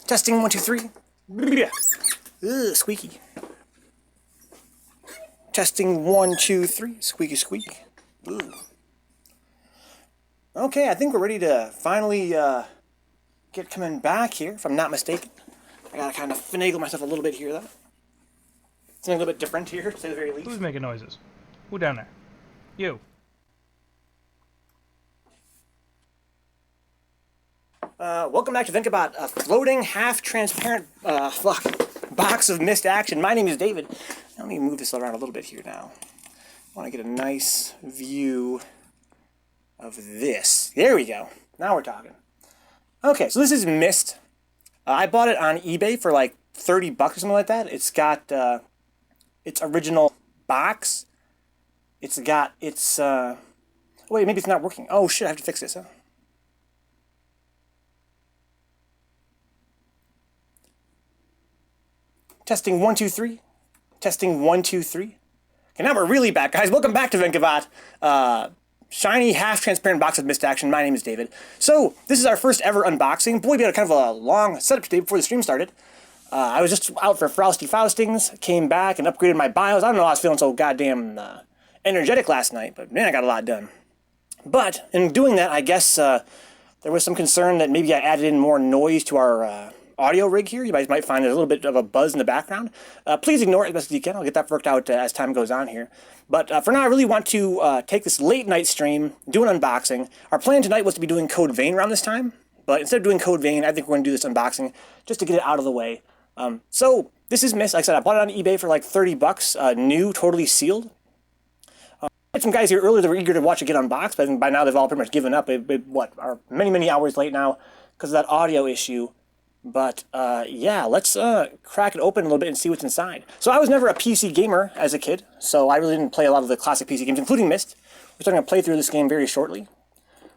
Testing 1, 2, 3. Ugh, squeaky. Testing 1, 2, 3. Squeaky squeak. Ooh. Okay, I think we're ready to finally get coming back here, if I'm not mistaken. I gotta kind of finagle myself a little bit here, though. Something a little bit different here, to say the very least. Who's making noises? Who down there? You. Welcome back to Vencabot, a floating, half-transparent, box of Myst action. My name is David. Let me move this around a little bit here now. I want to get a nice view of this. There we go. Now we're talking. Okay, so this is Myst. I bought it on eBay for like $30 or something like that. It's got its original box. It's got its... wait, maybe it's not working. Oh shit, I have to fix this, huh? Testing 1, 2, 3. Testing 1, 2, 3. Okay, now we're really back, guys. Welcome back to Vencabot. Shiny, half-transparent box of Myst action. My name is David. So, this is our first ever unboxing. Boy, we had kind of a long setup today before the stream started. I was just out for Frosty Faustings, came back and upgraded my BIOS. I don't know, I was feeling so goddamn energetic last night, but man, I got a lot done. But, in doing that, I guess there was some concern that maybe I added in more noise to our audio rig here. You guys might find there's a little bit of a buzz in the background. Please ignore it as best as you can. I'll get that worked out as time goes on here. But for now, I really want to take this late night stream, do an unboxing. Our plan tonight was to be doing Code Vein around this time, but instead of doing Code Vein, I think we're going to do this unboxing just to get it out of the way. So this is Myst. Like I said, I bought it on eBay for like $30, new, totally sealed. I had some guys here earlier that were eager to watch it get unboxed, but I think by now they've all pretty much given up. What, are many hours late now because of that audio issue. But, yeah, let's crack it open a little bit and see what's inside. So I was never a PC gamer as a kid, so I really didn't play a lot of the classic PC games, including Myst. We're starting to play through this game very shortly.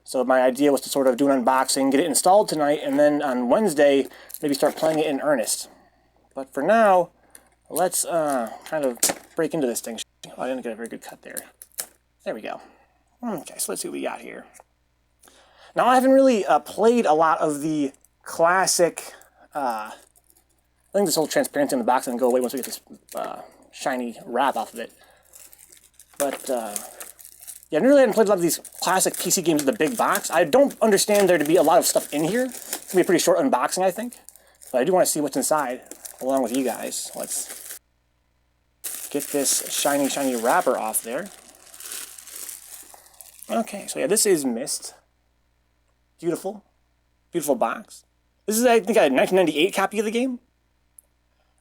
So my idea was to sort of do an unboxing, get it installed tonight, and then on Wednesday, maybe start playing it in earnest. But for now, let's kind of break into this thing. Oh, I didn't get a very good cut there. There we go. Okay, so let's see what we got here. Now, I haven't really played a lot of the classic... I think this whole transparency in the box doesn't go away once we get this shiny wrap off of it. But, yeah, I really haven't played a lot of these classic PC games with the big box. I don't understand there to be a lot of stuff in here. It's going to be a pretty short unboxing, I think. But I do want to see what's inside, along with you guys. Let's get this shiny wrapper off there. Okay, so yeah, this is Myst. Beautiful. Beautiful box. This is, I think, a 1998 copy of the game.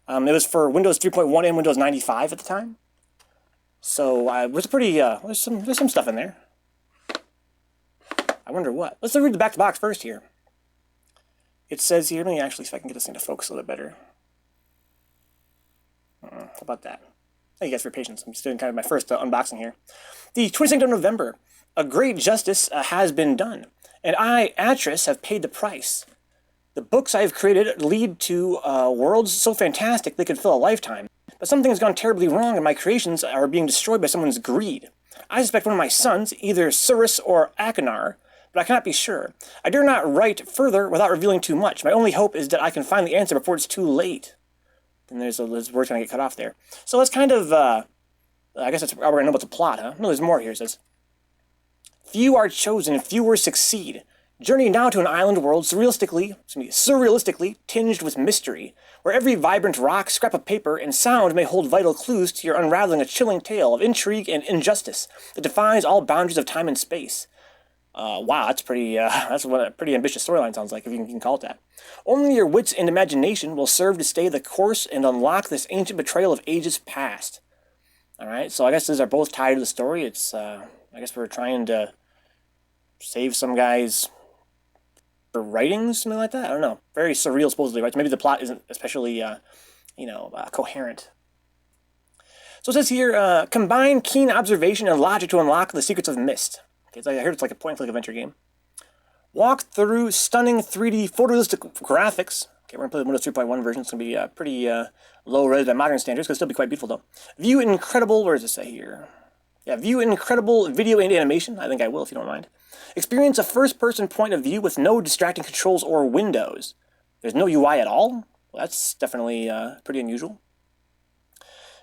It was for Windows 3.1 and Windows 95 at the time. So, it was pretty, there's some stuff in there. I wonder what. Let's read the back to box first here. It says here, let me actually see if I can get this thing to focus a little bit better. How about that? Thank you guys for your patience. I'm just doing kind of my first unboxing here. The 22nd of November, a great justice has been done, and I, Atris, have paid the price. The books I have created lead to worlds so fantastic they could fill a lifetime. But something has gone terribly wrong and my creations are being destroyed by someone's greed. I suspect one of my sons, either Surus or Akinar, but I cannot be sure. I dare not write further without revealing too much. My only hope is that I can find the answer before it's too late. Then there's words going to get cut off there. So let's kind of, I guess that's how we're going to know about the plot, huh? No, there's more here. It says, few are chosen and fewer succeed. Journey now to an island world surrealistically tinged with mystery, where every vibrant rock, scrap of paper, and sound may hold vital clues to your unraveling a chilling tale of intrigue and injustice that defies all boundaries of time and space. Wow, that's pretty. That's what a pretty ambitious storyline sounds like, if you can call it that. Only your wits and imagination will serve to stay the course and unlock this ancient betrayal of ages past. All right, so I guess these are both tied to the story. It's. I guess we're trying to save some guys. For writings, something like that? I don't know. Very surreal, supposedly, right? So maybe the plot isn't especially, coherent. So it says here, combine keen observation and logic to unlock the secrets of Myst. Okay, so I heard it's like a point-and-click adventure game. Walk through stunning 3D photorealistic graphics. Okay, we're going to play the Windows 3.1 version. It's going to be pretty low-res by modern standards. It's going to still be quite beautiful, though. View incredible, where does it say here? Yeah, view incredible video and animation. I think I will, if you don't mind. Experience a first-person point of view with no distracting controls or windows. There's no UI at all? Well, that's definitely pretty unusual.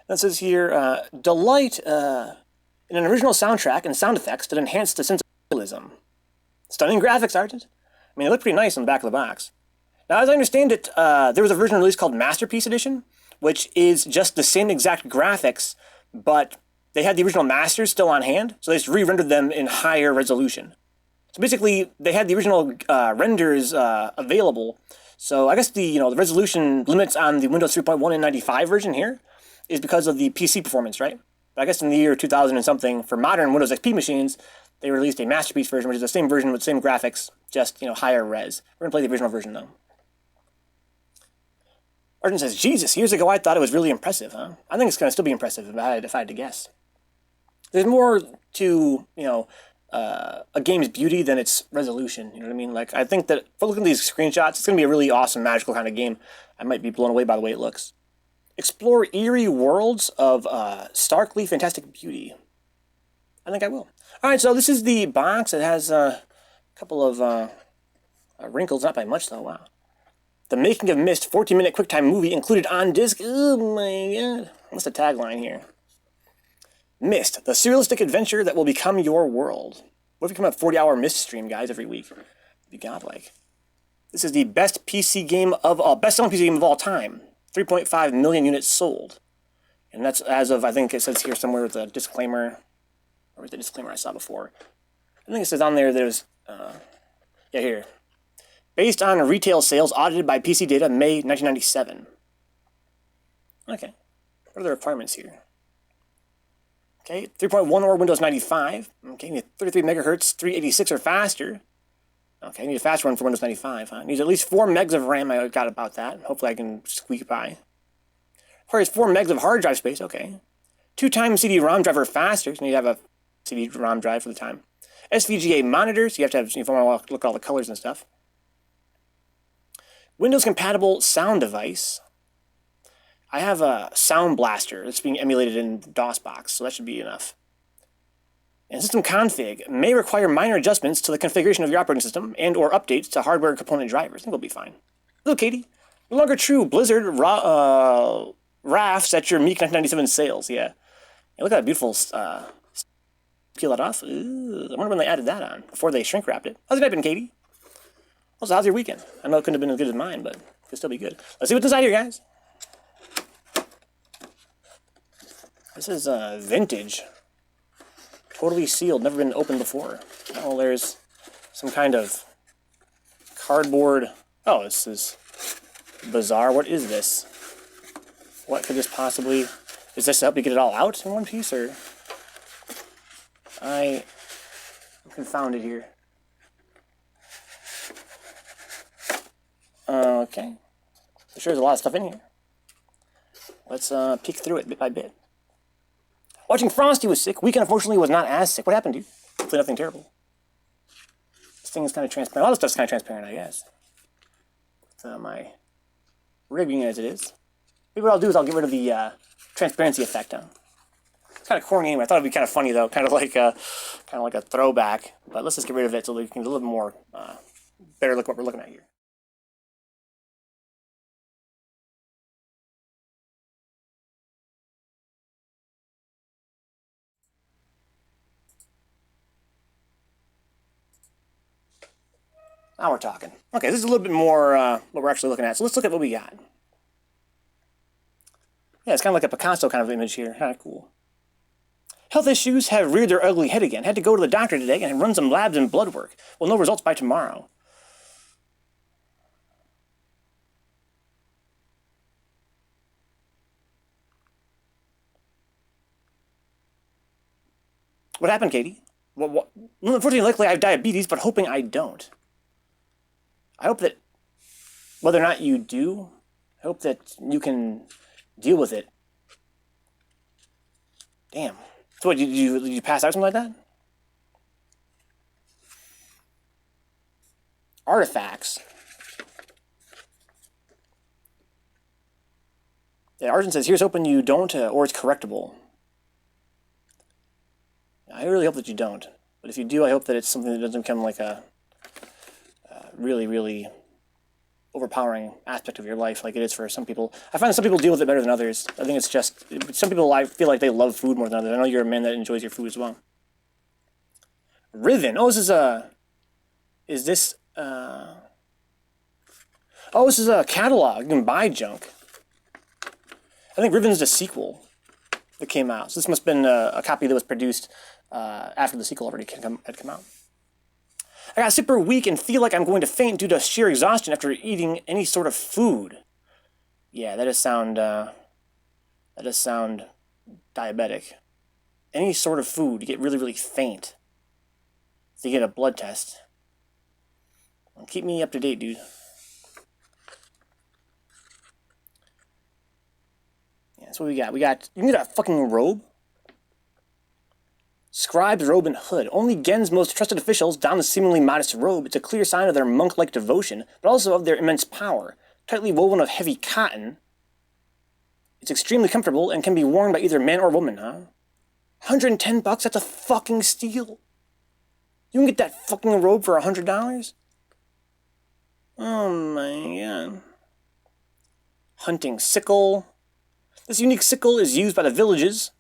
And it says here, delight in an original soundtrack and sound effects that enhance the sense of realism. Stunning graphics, Sergeant. I mean, they look pretty nice on the back of the box. Now, as I understand it, there was a version released called Masterpiece Edition, which is just the same exact graphics, but they had the original masters still on hand, so they just re-rendered them in higher resolution. So basically, they had the original renders available. So I guess the resolution limits on the Windows 3.1 and 95 version here is because of the PC performance, right? But I guess in the year 2000 and something, for modern Windows XP machines, they released a Masterpiece version, which is the same version with the same graphics, just higher res. We're gonna play the original version though. Arjun says, Jesus, years ago I thought it was really impressive, huh? I think it's going to still be impressive if I had to guess. There's more to, a game's beauty than its resolution, you know what I mean? Like, I think that if we're looking at these screenshots, it's going to be a really awesome, magical kind of game. I might be blown away by the way it looks. Explore eerie worlds of starkly fantastic beauty. I think I will. Alright, so this is the box. It has a couple of wrinkles, not by much though, wow. The Making of Myst 14-minute QuickTime movie included on disc. Oh my god. What's the tagline here? Myst, the surrealistic adventure that will become your world. What if we come up 40-hour Myst stream, guys, every week? It'd be godlike. This is the best PC game of all, best-selling PC game of all time. 3.5 million units sold. And that's as of, I think it says here somewhere with a disclaimer. Or was the disclaimer I saw before? I think it says on there that it was, yeah, here. Based on retail sales audited by PC Data, May 1997. Okay. What are the requirements here? Okay, 3.1 or Windows 95. Okay, need 33 megahertz, 386 or faster. Okay, need a fast one for Windows 95, huh? Needs at least 4 megs of RAM. I got about that. Hopefully I can squeak by. Requires 4 megs of hard drive space. Okay. 2 times CD-ROM drive or faster. So you need to have a CD-ROM drive for the time. SVGA monitors. You have to have, if you want to look at all the colors and stuff. Windows-compatible sound device. I have a Sound Blaster that's being emulated in DOSBox, so that should be enough. And system config may require minor adjustments to the configuration of your operating system and or updates to hardware component drivers. I think we'll be fine. Hello, Katie. No longer true. Blizzard rafts at your meek 1997 sales. Yeah. Look at that beautiful peel that off. Ooh, I wonder when they added that on, before they shrink wrapped it. How's it been, Katie? Also, how's your weekend? I know it couldn't have been as good as mine, but it could still be good. Let's see what's inside here, guys. This is vintage. Totally sealed, never been opened before. Oh, there's some kind of cardboard. Oh, this is bizarre. What is this? What could this possibly... Is this to help you get it all out in one piece, or... I'm confounded here. Okay. I'm sure there's a lot of stuff in here. Let's peek through it bit by bit. Watching Frosty was sick. Weekend, unfortunately, was not as sick. What happened, dude? Hopefully nothing terrible. This thing is kind of transparent. A lot of stuff's kind of transparent, I guess. With my rigging as it is. Maybe what I'll do is I'll get rid of the transparency effect. It's kind of corny anyway. I thought it'd be kind of funny, though. Kind of like a throwback. But let's just get rid of it so we can get a little bit more better look at what we're looking at here. Now we're talking. Okay, this is a little bit more what we're actually looking at. So let's look at what we got. Yeah, it's kind of like a Picasso kind of image here. Kind of cool. Health issues have reared their ugly head again. Had to go to the doctor today and run some labs and blood work. Well, no results by tomorrow. What happened, Katie? Well, unfortunately, likely I have diabetes, but hoping I don't. I hope that, whether or not you do, I hope that you can deal with it. Damn. So what, did you pass out or something like that? Artifacts. Yeah, Arjun says, here's hoping you don't, or it's correctable. I really hope that you don't. But if you do, I hope that it's something that doesn't become like a really, really overpowering aspect of your life like it is for some people. I find that some people deal with it better than others. I think it's just, some people I feel like they love food more than others. I know you're a man that enjoys your food as well. Riven. Oh, this is a, oh, this is a catalog. You can buy junk. I think Riven's the sequel that came out. So this must have been a copy that was produced after the sequel already had come out. I got super weak and feel like I'm going to faint due to sheer exhaustion after eating any sort of food. Yeah, that does sound diabetic. Any sort of food, you get really, really faint. So you get a blood test. Well, keep me up to date, dude. Yeah, that's what we got. You can get a fucking robe. Scribe's robe and hood. Only Gen's most trusted officials don the seemingly modest robe. It's a clear sign of their monk-like devotion, but also of their immense power. Tightly woven of heavy cotton. It's extremely comfortable and can be worn by either man or woman, huh? $110? That's a fucking steal. You can get that fucking robe for $100? Oh my god. Hunting sickle. This unique sickle is used by the villagers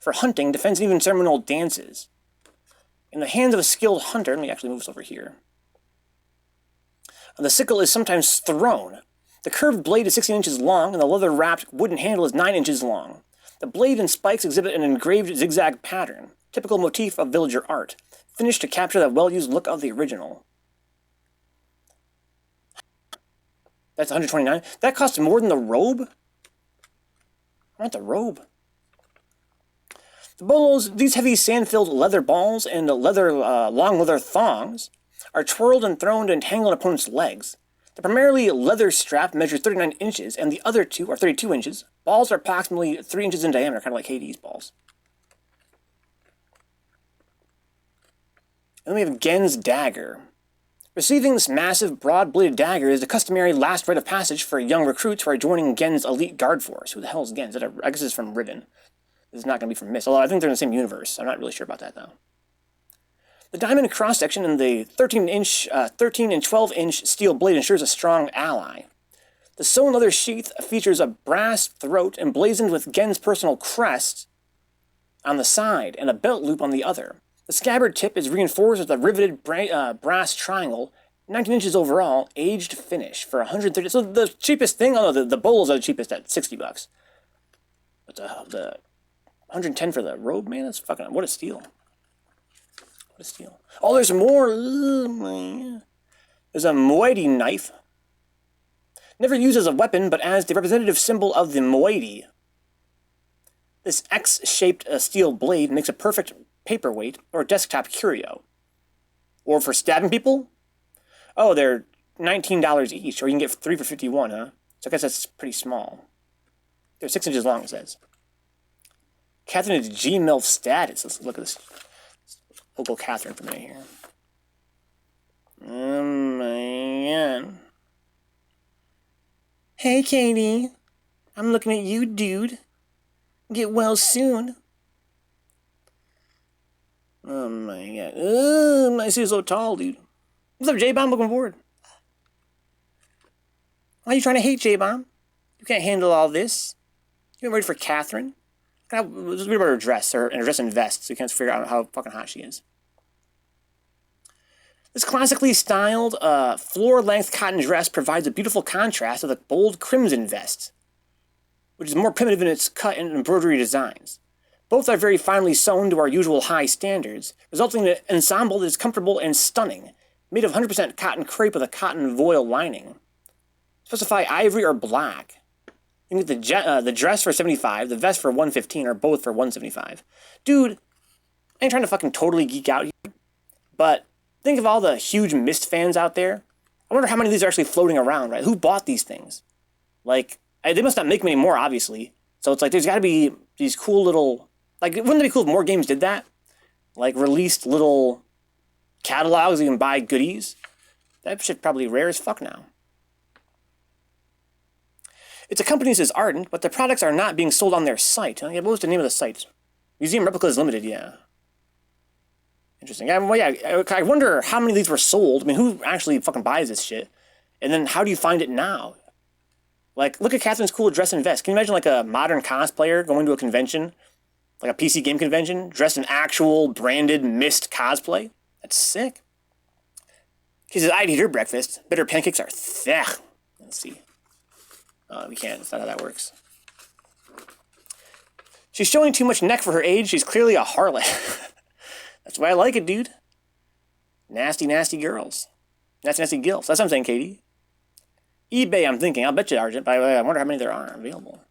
for hunting, defense, and even ceremonial dances. In the hands of a skilled hunter, let me actually move this over here. The sickle is sometimes thrown. The curved blade is 16 inches long, and the leather-wrapped wooden handle is 9 inches long. The blade and spikes exhibit an engraved zigzag pattern, typical motif of villager art, finished to capture the well-used look of the original. That's $129. That costs more than the robe? I want the robe. The bolos, these heavy sand-filled leather balls and long leather thongs, are twirled and thrown to entangle an opponent's legs. The primarily leather strap measures 39 inches, and the other two are 32 inches. Balls are approximately 3 inches in diameter, kind of like Hades balls. And then we have Gen's dagger. Receiving this massive, broad-bladed dagger is the customary last rite of passage for young recruits who are joining Gen's elite guard force. Who the hell is Gen? I guess it's from Riven. This is not going to be from Myst, although I think they're in the same universe. I'm not really sure about that, though. The diamond cross-section in the 13 and 12-inch steel blade ensures a strong ally. The sewn leather sheath features a brass throat emblazoned with Gen's personal crest on the side and a belt loop on the other. The scabbard tip is reinforced with a riveted brass triangle, 19 inches overall, aged finish for $130. So the cheapest thing, oh no, the bolos are the cheapest at $60. But the $110 for the robe, man, that's fucking, what a steal. What a steal. Oh, there's more. There's a moiety knife. Never used as a weapon, but as the representative symbol of the moiety. This X-shaped steel blade makes a perfect paperweight or desktop curio. Or for stabbing people? Oh, they're $19 each, or you can get 3 for $51, huh? So I guess that's pretty small. They're 6 inches long, it says. Catherine is G-MILF status. Let's look at this. We'll go Catherine for a minute here. Oh my god. Hey, Katie. I'm looking at you, dude. Get well soon. Oh my god. Oh, I see so tall, dude. What's up, J-Bomb? Looking forward. Why are you trying to hate, J-Bomb? You can't handle all this. You ain't ready for Catherine. Let's read about her dress, her dress and vest, so you can't figure out how fucking hot she is. This classically styled, floor-length cotton dress provides a beautiful contrast with a bold crimson vest, which is more primitive in its cut and embroidery designs. Both are very finely sewn to our usual high standards, resulting in an ensemble that is comfortable and stunning, made of 100% cotton crepe with a cotton voile lining. Specify ivory or black. You can get the dress for $75, the vest for $115, or both for $175. Dude, I ain't trying to fucking totally geek out here, but think of all the huge Myst fans out there. I wonder how many of these are actually floating around, right? Who bought these things? Like, they must not make many more, obviously. So it's like, there's got to be these cool little... Like, wouldn't it be cool if more games did that? Like, released little catalogs you can buy goodies? That shit's probably rare as fuck now. Its a company says Ardent, but the products are not being sold on their site. Yeah, what was the name of the site? Museum Replicas Limited, yeah. Interesting. I wonder how many of these were sold. I mean, who actually fucking buys this shit? And then how do you find it now? Like, look at Catherine's cool dress and vest. Can you imagine like a modern cosplayer going to a convention, like a PC game convention, dressed in actual branded Myst cosplay? That's sick. She says, I'd eat her breakfast. Bet her pancakes are thick. Let's see. We can't. That's not how that works. She's showing too much neck for her age. She's clearly a harlot. That's why I like it, dude. Nasty, nasty girls. Nasty, nasty gilfs. That's what I'm saying, Katie. eBay, I'm thinking. I'll bet you, Argent. By the way, I wonder how many there are available.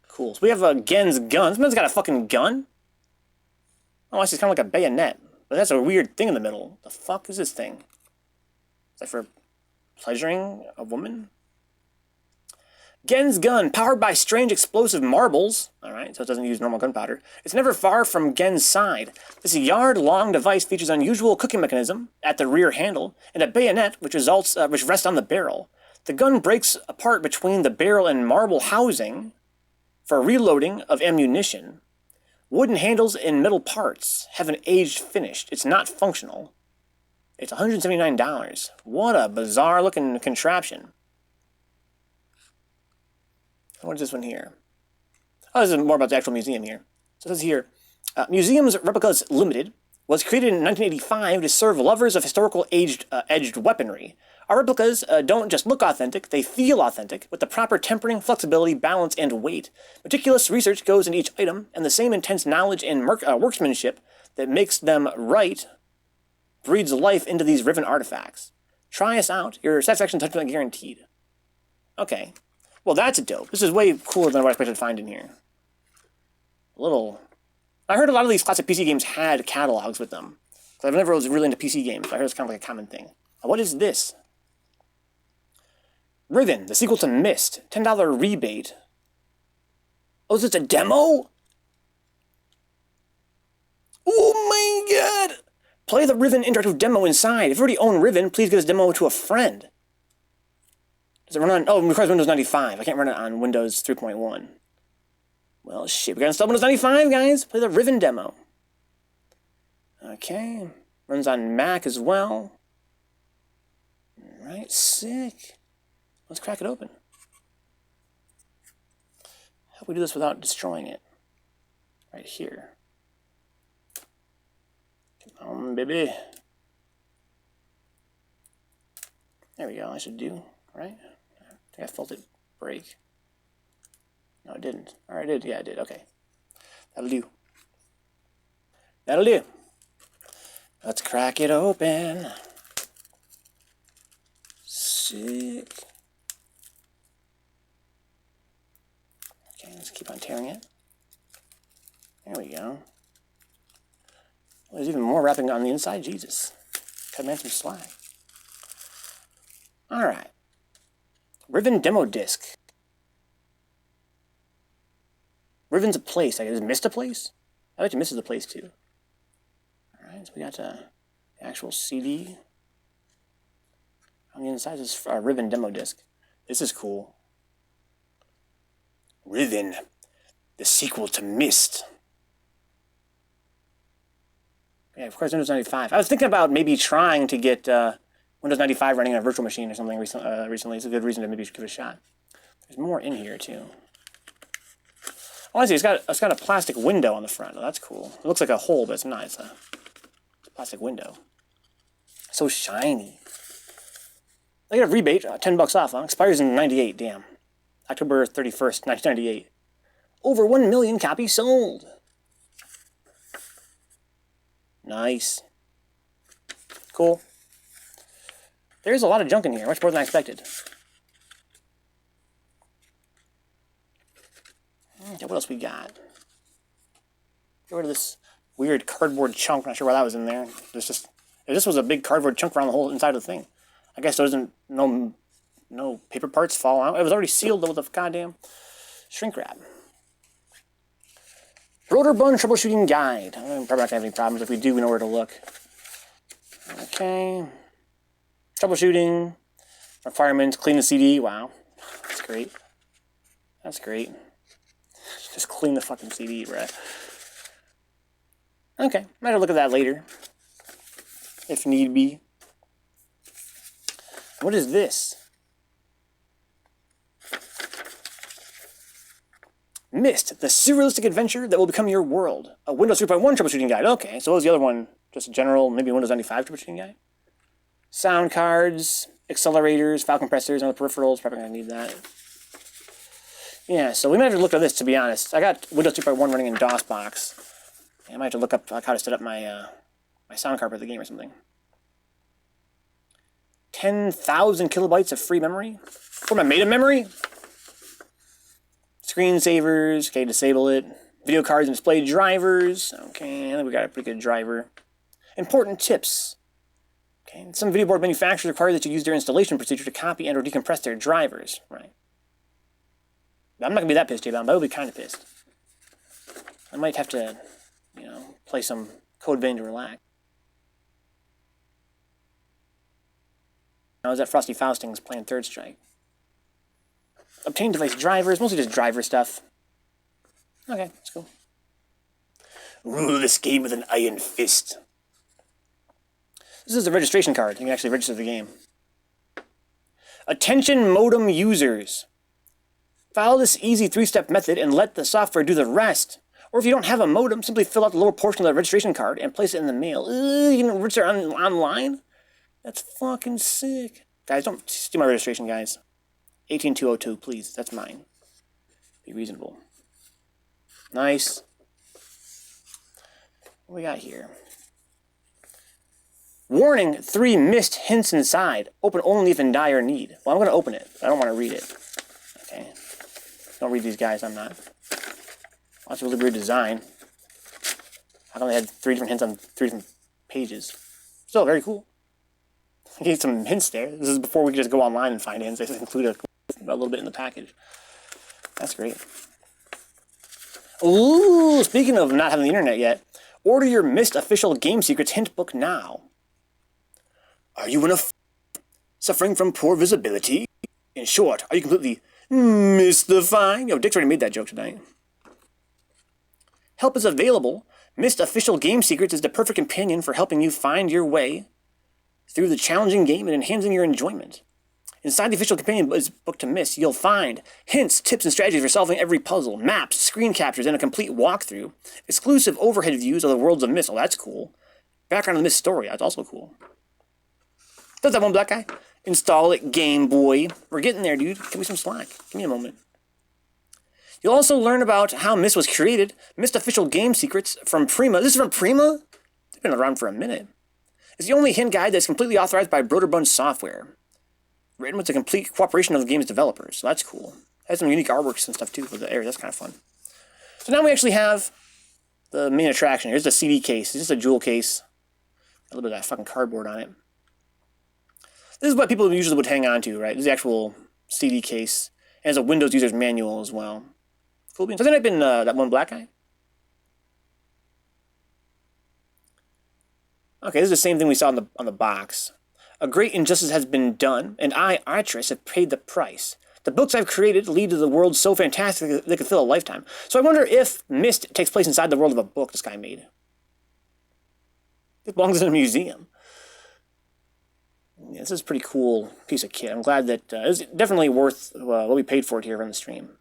Cool. So we have Gen's gun. Someone's got a fucking gun? Oh, it's kind of like a bayonet. But that's a weird thing in the middle. The fuck is this thing? Is that for pleasuring a woman? Gen's gun, powered by strange explosive marbles. Alright, so it doesn't use normal gunpowder. It's never far from Gen's side. This yard-long device features unusual cooking mechanism at the rear handle, and a bayonet which rests on the barrel. The gun breaks apart between the barrel and marble housing for reloading of ammunition. Wooden handles and metal parts haven't aged finished. It's not functional. It's $179. What a bizarre-looking contraption. What is this one here? Oh, this is more about the actual museum here. So this here, Museums Replicas Limited was created in 1985 to serve lovers of historical edged weaponry. Our replicas don't just look authentic, they feel authentic, with the proper tempering, flexibility, balance, and weight. Meticulous research goes into each item, and the same intense knowledge and workmanship that makes them right breathes life into these Riven artifacts. Try us out. Your satisfaction is 100% guaranteed. Okay. Well, that's dope. This is way cooler than what I expected to find in here. I heard a lot of these classic PC games had catalogs with them. I've never was really into PC games, so I heard it's kind of like a common thing. What is this? Riven, the sequel to Myst. $10 rebate. Oh, is this a demo? Oh my god! Play the Riven interactive demo inside. If you already own Riven, please give this demo to a friend. Does it run on... Oh, it requires Windows 95. I can't run it on Windows 3.1. Well, shit. We gotta install Windows 95, guys. Play the Riven demo. Okay. Runs on Mac as well. Alright, sick. Let's crack it open. How do we do this without destroying it? Right here. Come on, baby. There we go. I should do, right? I think I felt it break. No, it didn't. Or I did. Yeah, I did. Okay. That'll do. That'll do. Let's crack it open. Sick. Okay, let's keep on tearing it. There we go. Well, there's even more wrapping on the inside. Jesus. Cut man some slack. Alright. Riven demo disc. Riven's a place. I guess. Is Myst a place? I bet you Myst is a place too. Alright, so we got the actual CD. On the inside is a Riven demo disc. This is cool. Riven, the sequel to Myst. Yeah, of course, Windows 95. I was thinking about maybe trying to get Windows 95 running on a virtual machine or something recently. It's a good reason to maybe give it a shot. There's more in here, too. Oh, I see. It's got a plastic window on the front. Oh, that's cool. It looks like a hole, but it's not. It's a plastic window. So shiny. They get a rebate, $10 off, huh? Expires in 98, damn. October 31st, 1998. Over 1 million copies sold. Nice. Cool. There's a lot of junk in here, much more than I expected. Okay, what else we got? Get rid of this weird cardboard chunk. Not sure why that was in there. This was a big cardboard chunk around the whole inside of the thing. I guess there doesn't no paper parts fall out. It was already sealed with a goddamn shrink wrap. Rotor Bun troubleshooting guide. I'm probably not gonna have any problems. If we do, we know where to look. Okay. Troubleshooting. Requirements. Clean the CD. Wow. That's great. That's great. Just clean the fucking CD, right? Okay. Might have a look at that later. If need be. What is this? Myst, the surrealistic adventure that will become your world. A Windows 3.1 troubleshooting guide. Okay, so what was the other one? Just a general, maybe Windows 95 troubleshooting guide? Sound cards, accelerators, file compressors, and other peripherals. Probably going to need that. Yeah, so we might have to look at this, to be honest. I got Windows 3.1 running in DOSBox. I might have to look up how to set up my my sound card for the game or something. 10,000 kilobytes of free memory? For my MATA memory? Screensavers, okay, disable it. Video cards and display drivers. Okay, I think we got a pretty good driver. Important tips. Okay, some video board manufacturers require that you use their installation procedure to copy and or decompress their drivers. Right. I'm not going to be that pissed, J-Bound, but I will be kind of pissed. I might have to, you know, play some Code Vein to relax. I was at Frosty Fausting's playing Third Strike. Obtain device drivers, mostly just driver stuff. Okay, that's cool. Rule this game with an iron fist. This is a registration card. You can actually register the game. Attention modem users. Follow this easy 3-step method and let the software do the rest. Or if you don't have a modem, simply fill out the lower portion of the registration card and place it in the mail. You can register online? That's fucking sick. Guys, don't steal my registration, guys. 18202, please. That's mine. Be reasonable. Nice. What we got here? Warning, 3 missed hints inside. Open only if in dire need. Well, I'm going to open it. I don't want to read it. Okay. Don't read these guys, I'm not. That's a really weird design. How come they had 3 different hints on 3 different pages? Still very cool. I gave some hints there. This is before we could just go online and find hints. They just include a little bit in the package. That's great. Ooh, speaking of not having the internet yet, order your Myst official Game Secrets hint book now. Are you suffering from poor visibility? In short, are you completely mystifying? Yo, Dick's already made that joke tonight. Help is available. Myst official Game Secrets is the perfect companion for helping you find your way through the challenging game and enhancing your enjoyment. Inside the official companion book to Myst, you'll find hints, tips, and strategies for solving every puzzle, maps, screen captures, and a complete walkthrough. Exclusive overhead views of the worlds of Myst. Oh, that's cool. Background of the Myst story. That's also cool. Does that one black guy? Install it, Game Boy. We're getting there, dude. Give me some slack. Give me a moment. You'll also learn about how Myst was created. Myst official game secrets from Prima. This is from Prima? They've been around for a minute. It's the only hint guide that's completely authorized by Broderbund Software. Written with the complete cooperation of the game's developers. So that's cool. It has some unique artworks and stuff too for the area. That's kind of fun. So now we actually have the main attraction. Here's the CD case. It's just a jewel case. A little bit of that fucking cardboard on it. This is what people usually would hang on to, right? This is the actual CD case. And it's a Windows user's manual as well. Cool beans. Hasn't it been that one black guy? Okay, this is the same thing we saw on the box. A great injustice has been done, and I, Artress, have paid the price. The books I've created lead to the world so fantastic that they could fill a lifetime. So I wonder if Myst takes place inside the world of a book this guy made. It belongs in a museum. Yeah, this is a pretty cool piece of kit. I'm glad that it's definitely worth what we paid for it here on the stream.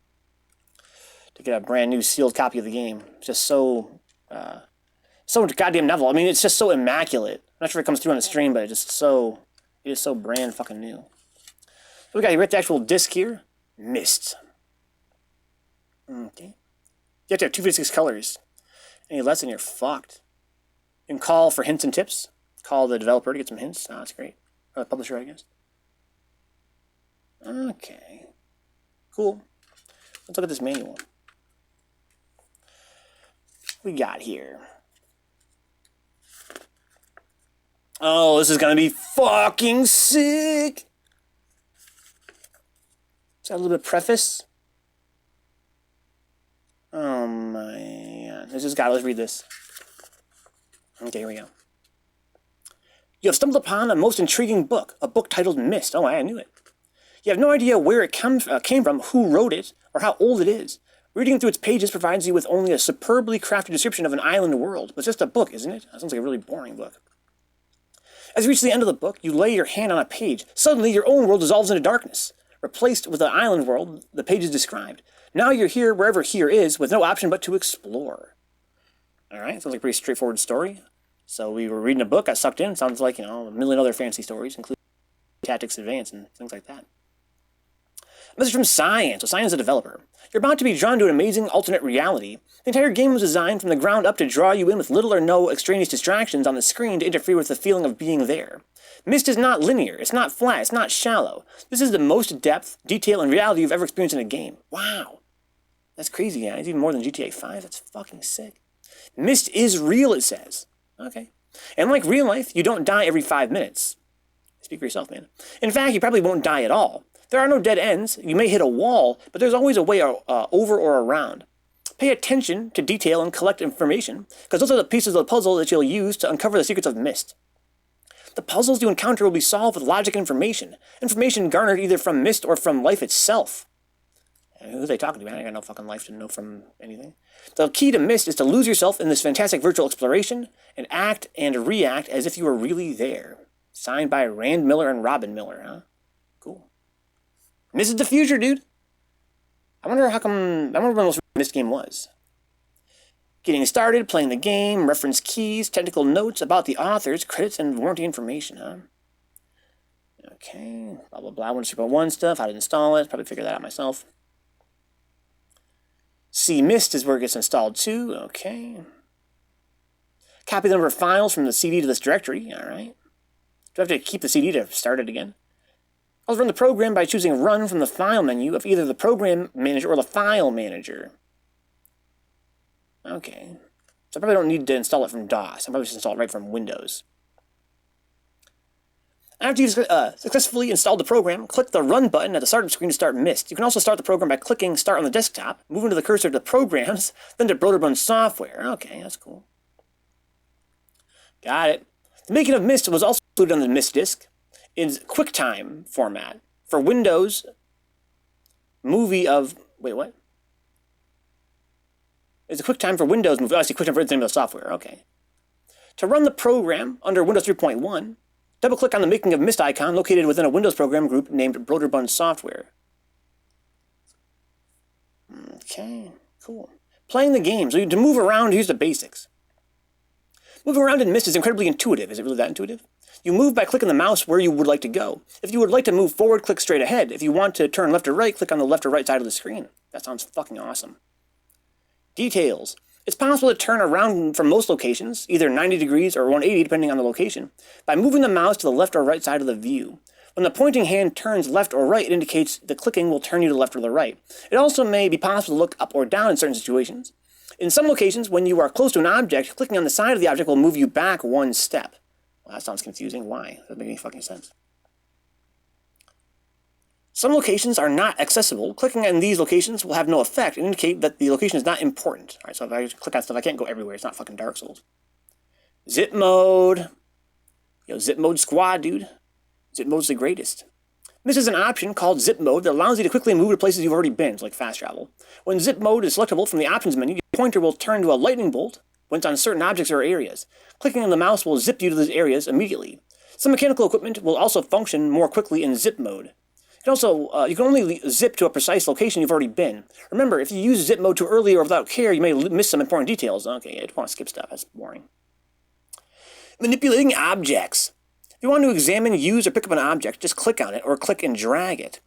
To get a brand new sealed copy of the game. It's just so goddamn novel. I mean, it's just so immaculate. I'm not sure if it comes through on the stream, but it is so brand fucking new. So we got the actual disc here. Myst. Okay. You have to have 256 colors. Any less and you're fucked. You can call for hints and tips. Call the developer to get some hints. Oh, that's great. Or the publisher, I guess. Okay. Cool. Let's look at this manual. What we got here? Oh, this is gonna be fucking sick! Is that a little bit of preface? Oh my god. Let's read this. Okay, here we go. You have stumbled upon a most intriguing book, a book titled Myst. Oh, I knew it. You have no idea where it came from, who wrote it, or how old it is. Reading through its pages provides you with only a superbly crafted description of an island world. But it's just a book, isn't it? That sounds like a really boring book. As you reach the end of the book, you lay your hand on a page. Suddenly, your own world dissolves into darkness. Replaced with the island world the page is described. Now you're here wherever here is, with no option but to explore. Alright, sounds like a pretty straightforward story. So we were reading a book, got sucked in. Sounds like, a million other fancy stories, including Tactics Advance and things like that. Message from Science. So Science is a developer. You're about to be drawn to an amazing alternate reality. The entire game was designed from the ground up to draw you in with little or no extraneous distractions on the screen to interfere with the feeling of being there. Myst is not linear, it's not flat, it's not shallow. This is the most depth, detail, and reality you've ever experienced in a game. Wow. That's crazy, guys. Even more than GTA 5. That's fucking sick. Myst is real, it says. Okay. And like real life, you don't die every 5 minutes. Speak for yourself, man. In fact, you probably won't die at all. There are no dead ends. You may hit a wall, but there's always a way over or around. Pay attention to detail and collect information, because those are the pieces of the puzzle that you'll use to uncover the secrets of Myst. The puzzles you encounter will be solved with logic and information garnered either from Myst or from life itself. Who are they talking to, man? I got no fucking life to know from anything. The key to Myst is to lose yourself in this fantastic virtual exploration and act and react as if you were really there. Signed by Rand Miller and Robin Miller, huh? Cool. Myst is the future, dude. I wonder when this Myst game was. Getting started, playing the game, reference keys, technical notes about the authors, credits, and warranty information, huh? Okay, blah, blah, blah. 1.1 stuff, how to install it. Probably figure that out myself. See Myst is where it gets installed too. Okay. Copy the number of files from the CD to this directory. All right. Do I have to keep the CD to start it again? I'll run the program by choosing Run from the File menu of either the Program Manager or the File Manager. Okay. So I probably don't need to install it from DOS. I probably just install it right from Windows. After you've successfully installed the program, click the Run button at the start screen to start Myst. You can also start the program by clicking Start on the desktop, moving to the cursor to Programs, then to Broderbund Software. Okay, that's cool. Got it. The making of Myst was also included on the Myst disk in QuickTime format for Windows movie of... Wait, what? It's a QuickTime for Windows movie. Oh, I see QuickTime for the name of the software. Okay. To run the program under Windows 3.1, double-click on the Making of Myst icon located within a Windows program group named Broderbund Software. Okay, cool. Playing the game. So to move around, here's the basics. Moving around in Myst is incredibly intuitive. Is it really that intuitive? You move by clicking the mouse where you would like to go. If you would like to move forward, click straight ahead. If you want to turn left or right, click on the left or right side of the screen. That sounds fucking awesome. Details. It's possible to turn around from most locations, either 90 degrees or 180 depending on the location, by moving the mouse to the left or right side of the view. When the pointing hand turns left or right, it indicates the clicking will turn you to the left or the right. It also may be possible to look up or down in certain situations. In some locations, when you are close to an object, clicking on the side of the object will move you back one step. Well, that sounds confusing. Why? That doesn't make any fucking sense. Some locations are not accessible. Clicking on these locations will have no effect and indicate that the location is not important. Alright, so if I click on stuff, I can't go everywhere. It's not fucking Dark Souls. Zip mode. Yo, zip mode squad, dude. Zip mode's the greatest. This is an option called zip mode that allows you to quickly move to places you've already been, like fast travel. When zip mode is selectable from the options menu, your pointer will turn to a lightning bolt when it's on certain objects or areas. Clicking on the mouse will zip you to those areas immediately. Some mechanical equipment will also function more quickly in zip mode. You can only zip to a precise location you've already been. Remember, if you use zip mode too early or without care, you may miss some important details. Okay, I don't want to skip stuff. That's boring. Manipulating objects. If you want to examine, use, or pick up an object, just click on it or click and drag it.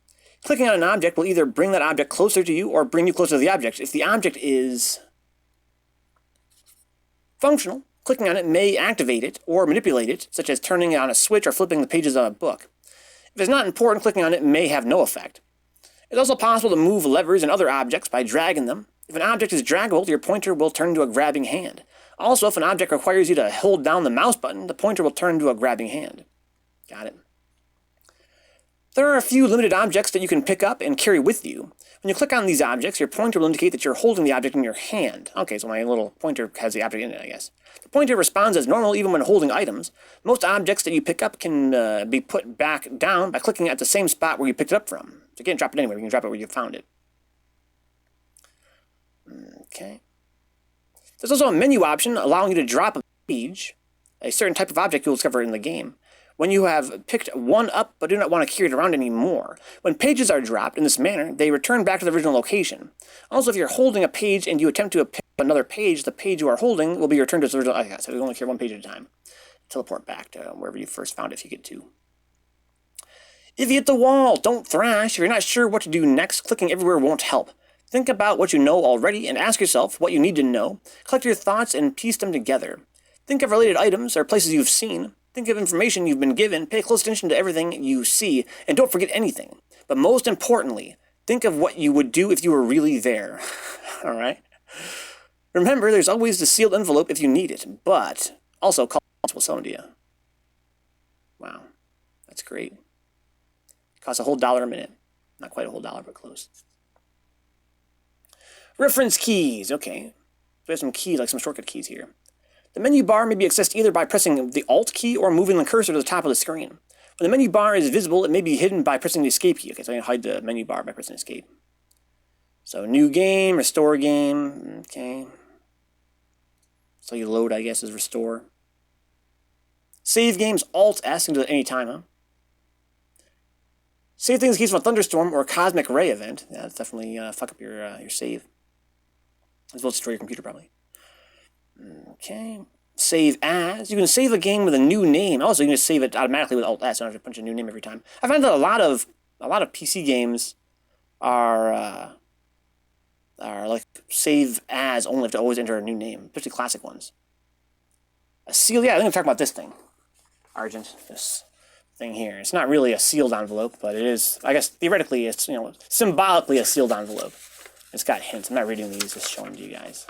Clicking on an object will either bring that object closer to you or bring you closer to the object. If the object is functional, clicking on it may activate it or manipulate it, such as turning on a switch or flipping the pages on a book. If it's not important, clicking on it may have no effect. It's also possible to move levers and other objects by dragging them. If an object is draggable, your pointer will turn into a grabbing hand. Also, if an object requires you to hold down the mouse button, the pointer will turn into a grabbing hand. Got it. There are a few limited objects that you can pick up and carry with you. When you click on these objects, your pointer will indicate that you're holding the object in your hand. Okay, so my little pointer has the object in it, I guess. The pointer responds as normal even when holding items. Most objects that you pick up can be put back down by clicking at the same spot where you picked it up from. So you can't drop it anywhere, you can drop it where you found it. Okay. There's also a menu option allowing you to drop a page, a certain type of object you'll discover in the game. when you have picked one up but do not want to carry it around anymore. When pages are dropped in this manner, they return back to the original location. Also, if you're holding a page and you attempt to pick up another page, the page you are holding will be returned to its original. Okay, so you only carry one page at a time. Teleport back to wherever you first found it if you get to. If you hit the wall, don't thrash. If you're not sure what to do next, clicking everywhere won't help. Think about what you know already and ask yourself what you need to know. Collect your thoughts and piece them together. Think of related items or places you've seen. Think of information you've been given. Pay close attention to everything you see. And don't forget anything. But most importantly, think of what you would do if you were really there. Alright? Remember, there's always the sealed envelope if you need it. But also, call will sell them to you. Wow. That's great. Costs a whole $1 a minute. Not quite a whole $1, but close. Reference keys. Okay. We have some keys, like some shortcut keys here. The menu bar may be accessed either by pressing the Alt key or moving the cursor to the top of the screen. When the menu bar is visible, it may be hidden by pressing the Escape key. Okay, so I can hide the menu bar by pressing Escape. So, new game, restore game. Okay. So you load, I guess, is restore. Save games, Alt S, into any time, huh? Save things in case of a thunderstorm or a cosmic ray event. Yeah, that's definitely fuck up your save. As well as destroy your computer, probably. Okay. Save as. You can save a game with a new name. Also, you can just save it automatically with Alt S. You don't have to punch a new name every time. I find that a lot of PC games are like save as only have to always enter a new name, especially classic ones. A seal. Yeah, I think I'm talking about this thing. Argent. This thing here. It's not really a sealed envelope, but it is. I guess theoretically, it's symbolically a sealed envelope. It's got hints. I'm not reading these, just showing them to you guys.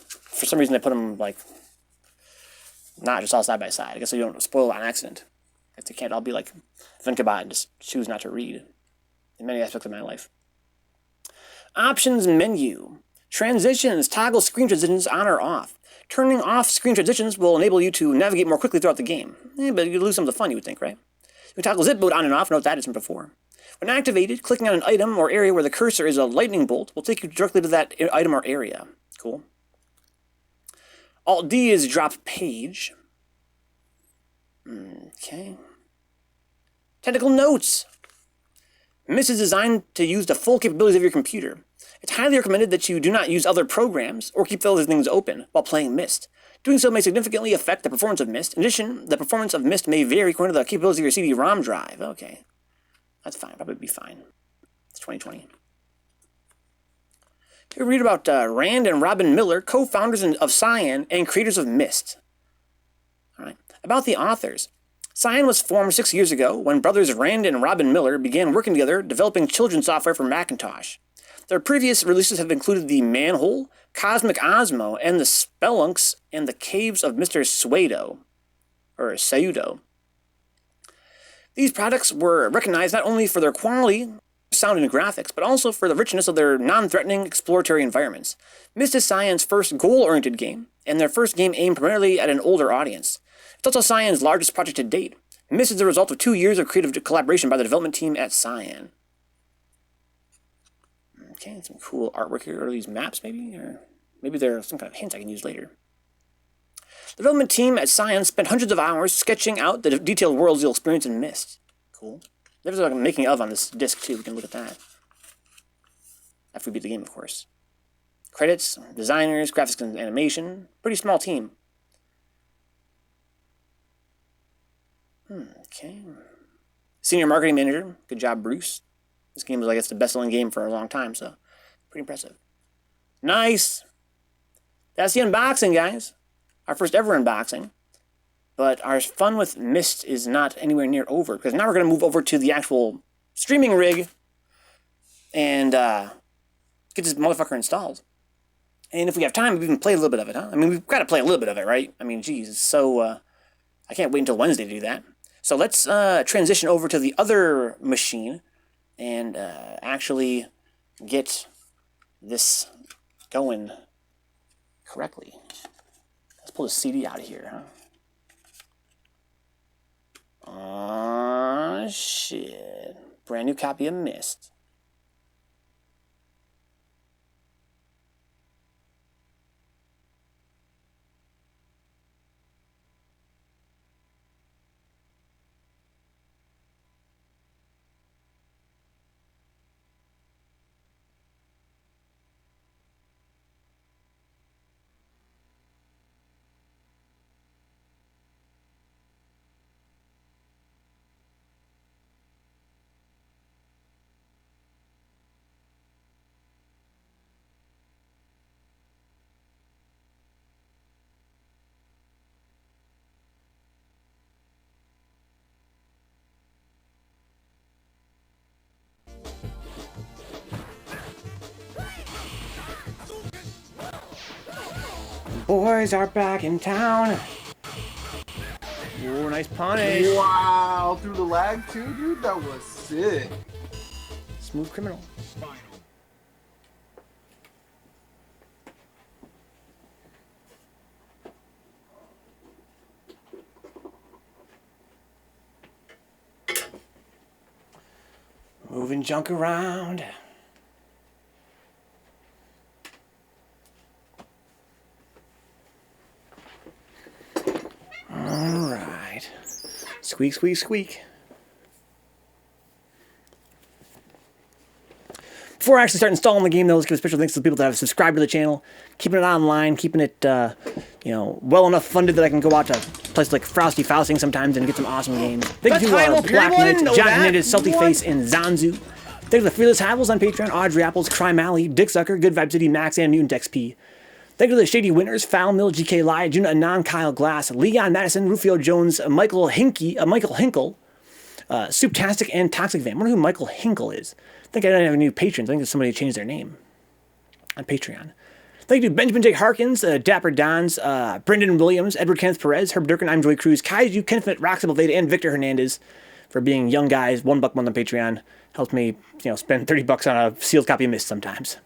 For some reason, they put them like not just all side by side. I guess so you don't spoil it on accident. If they can't all be like Vencabot and just choose not to read in many aspects of my life. Options menu. Transitions. Toggle screen transitions on or off. Turning off screen transitions will enable you to navigate more quickly throughout the game. But you lose some of the fun, you would think, right? You can toggle zip mode on and off. Note that it's from before. When activated, clicking on an item or area where the cursor is a lightning bolt will take you directly to that item or area. Cool. Alt-D is drop page. Okay. Technical notes. Myst is designed to use the full capabilities of your computer. It's highly recommended that you do not use other programs or keep other things open while playing Myst. Doing so may significantly affect the performance of Myst. In addition, the performance of Myst may vary according to the capabilities of your CD-ROM drive. Okay. That's fine. Probably be fine. It's 2020. Here we read about Rand and Robin Miller, co-founders of Cyan and creators of Myst. All right. About the authors. Cyan was formed 6 years ago when brothers Rand and Robin Miller began working together developing children's software for Macintosh. Their previous releases have included The Manhole, Cosmic Osmo, and The Spelunks and the Caves of Mr. Pseudo. These products were recognized not only for their quality, sound, and graphics, but also for the richness of their non-threatening exploratory environments. Myst is Cyan's first goal-oriented game, and their first game aimed primarily at an older audience. It's also Cyan's largest project to date. Myst is the result of 2 years of creative collaboration by the development team at Cyan. Okay, some cool artwork here. Are these maps, maybe? Or maybe they're some kind of hints I can use later. The development team at Cyan spent hundreds of hours sketching out the detailed worlds you'll experience in Myst. Cool. There's like a making of on this disc, too. We can look at that. After we beat the game, of course. Credits, designers, graphics and animation. Pretty small team. Okay. Senior marketing manager. Good job, Bruce. This game was, I guess, the best-selling game for a long time, so pretty impressive. Nice! That's the unboxing, guys. Our first ever unboxing. But our fun with Myst is not anywhere near over, because now we're going to move over to the actual streaming rig and get this motherfucker installed. And if we have time, we can play a little bit of it, huh? I mean, we've got to play a little bit of it, right? I mean, geez, it's so... I can't wait until Wednesday to do that. So let's transition over to the other machine and actually get this going correctly. Let's pull the CD out of here, huh? Aw, shit. Brand new copy of Myst. boys are back in town. Ooh, nice punish. Wow, through the lag too, dude? That was sick. Smooth criminal. Moving junk around. All right. Squeak, squeak, squeak. Before I actually start installing the game, though, let's give a special thanks to the people that have subscribed to the channel, keeping it online, keeping it, well enough funded that I can go out to places like Frosty Fausting sometimes and get some awesome games. Thank you to Black Knight, John Hernandez, Salty Face, and Zanzu. Thank you to the Fearless Havels on Patreon, Audrey Apples, Crime Alley, Dick Sucker, Good Vibe City, Max, and Mutant XP. Thank you to the Shady Winners, Foul Mill, GK Lie, Juna Anon, Kyle Glass, Leon Madison, Rufio Jones, Michael Hinkle, Souptastic, and Toxic Van. I wonder who Michael Hinkle is. I think I don't have any new patrons. I think there's somebody who changed their name on Patreon. Thank you to Benjamin J. Harkins, Dapper Dons, Brendan Williams, Edward Kenneth Perez, Herb Durkin, I'm Joy Cruz, Kaiju, Kenfit, Roxable Veda, and Victor Hernandez for being young guys. $1 month on Patreon helps me, spend $30 on a sealed copy of Myst sometimes.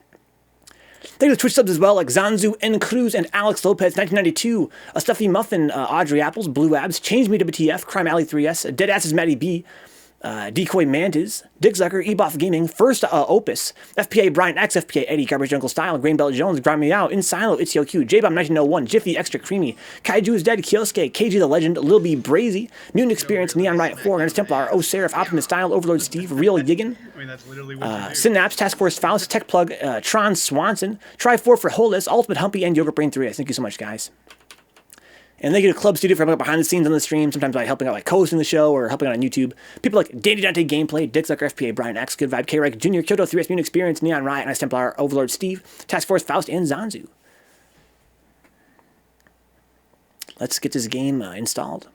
Thank you to Twitch subs as well, like Zanzu, N. Cruz, and Alex Lopez, 1992, A Stuffy Muffin, Audrey Apples, Blue Abs, Change Me WTF, Crime Alley 3S, Dead Asses Matty B, Decoy Mantis, Dick Zucker, Eboff Gaming, First Opus, FPA Brian X, FPA Eddie, Garbage Jungle Style, Grainbelt Jones, Grind Me Out, In Silo, Itzio J-Bomb 1901, Jiffy Extra Creamy, Kaiju is Dead, Kyosuke, KG the Legend, Lil B Brazy, Mutant Experience, Neon Riot 4, Ernest Templar, O Seraph, Optimus Style, Overlord Steve, Real Yiggin, that's literally what Synapse, Task Force Faust, Tech Plug, Tron Swanson, Try 4 for Holus, Ultimate Humpy, and Yogurt Brain 3. Thank you so much, guys. And thank you to Club Studio for helping out behind the scenes on the stream, sometimes by helping out like co-hosting the show or helping out on YouTube. People like Dandy Dante Gameplay, Dick Zucker, FPA, Brian X, Good Vibe, K-Reich Jr., Kyoto 3S Mutant Experience, Neon Riot, Nice Templar, Overlord Steve, Task Force Faust, and Zanzu. Let's get this game installed.